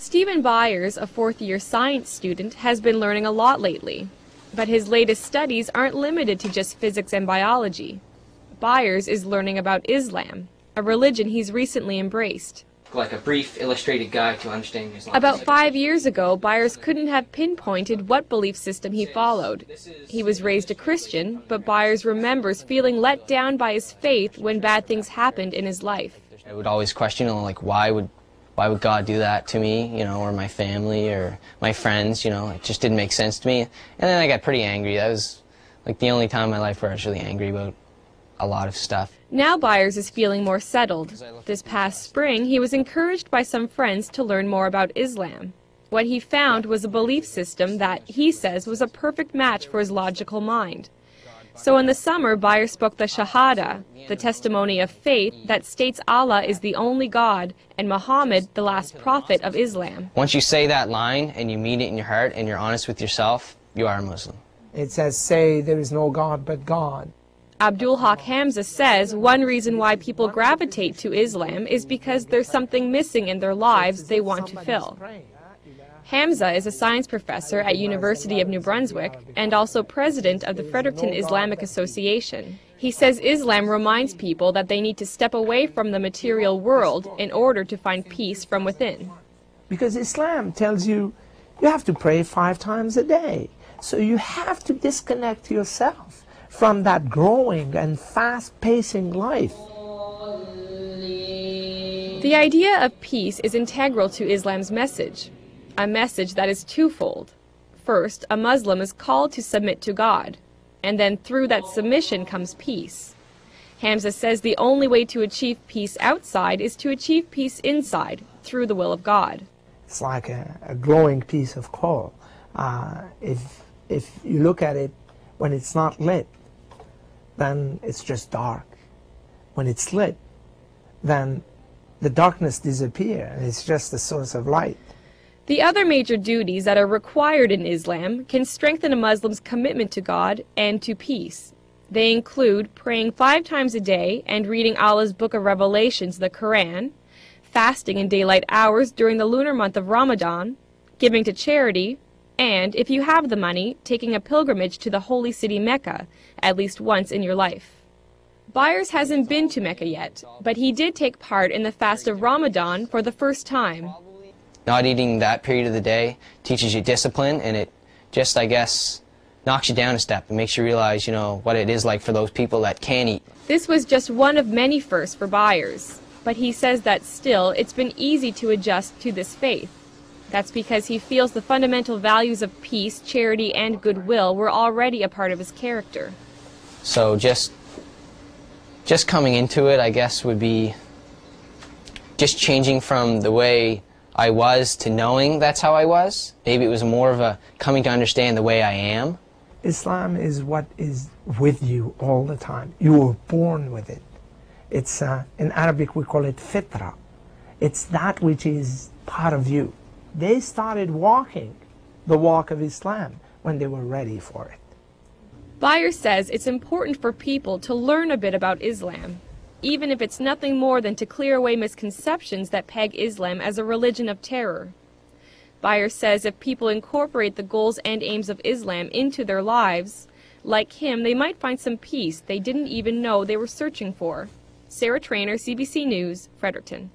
Stephen Byers, a fourth-year science student, has been learning a lot lately. But his latest studies aren't limited to just physics and biology. Byers is learning about Islam, a religion he's recently embraced. Like a brief illustrated guide to understanding Islam. About 5 years ago, Byers couldn't have pinpointed what belief system he followed. He was raised a Christian, but Byers remembers feeling let down by his faith when bad things happened in his life. I would always question, like, why would God do that to me, or my family or my friends, it just didn't make sense to me. And then I got pretty angry. That was like the only time in my life where I was really angry about a lot of stuff. Now Byers is feeling more settled. This past spring, he was encouraged by some friends to learn more about Islam. What he found was a belief system that, he says, was a perfect match for his logical mind. So in the summer, Byers spoke the Shahada, the testimony of faith that states Allah is the only God and Muhammad the last prophet of Islam. Once you say that line and you mean it in your heart and you're honest with yourself, you are a Muslim. It says, say there is no God but God. Abdul Haq Hamza says one reason why people gravitate to Islam is because there's something missing in their lives they want to fill. Hamza is a science professor at University of New Brunswick and also president of the Fredericton Islamic Association. He says Islam reminds people that they need to step away from the material world in order to find peace from within. Because Islam tells you have to pray 5 times a day. So you have to disconnect yourself from that growing and fast-pacing life. The idea of peace is integral to Islam's message. A message that is twofold. First, a Muslim is called to submit to God, and then through that submission comes peace. Hamza says the only way to achieve peace outside is to achieve peace inside, through the will of God. It's like a glowing piece of coal. If you look at it when it's not lit, then it's just dark. When it's lit, then the darkness disappears, and it's just a source of light. The other major duties that are required in Islam can strengthen a Muslim's commitment to God and to peace. They include praying 5 times a day and reading Allah's Book of Revelations, the Quran, fasting in daylight hours during the lunar month of Ramadan, giving to charity, and, if you have the money, taking a pilgrimage to the holy city Mecca at least once in your life. Byers hasn't been to Mecca yet, but he did take part in the fast of Ramadan for the first time. Not eating that period of the day teaches you discipline, and it just, I guess, knocks you down a step and makes you realize, what it is like for those people that can't eat. This was just one of many firsts for Byers, but he says that still it's been easy to adjust to this faith. That's because he feels the fundamental values of peace, charity, and goodwill were already a part of his character. So just coming into it, I guess, would be just changing from the way I was to knowing that's how I was. Maybe it was more of a coming to understand the way I am. Islam is what is with you all the time. You were born with it. It's, in Arabic we call it fitra. It's that which is part of you. They started walking the walk of Islam when they were ready for it. Byers says it's important for people to learn a bit about Islam, even if it's nothing more than to clear away misconceptions that peg Islam as a religion of terror. Byers says if people incorporate the goals and aims of Islam into their lives, like him, they might find some peace they didn't even know they were searching for. Sarah Trainer, CBC News, Fredericton.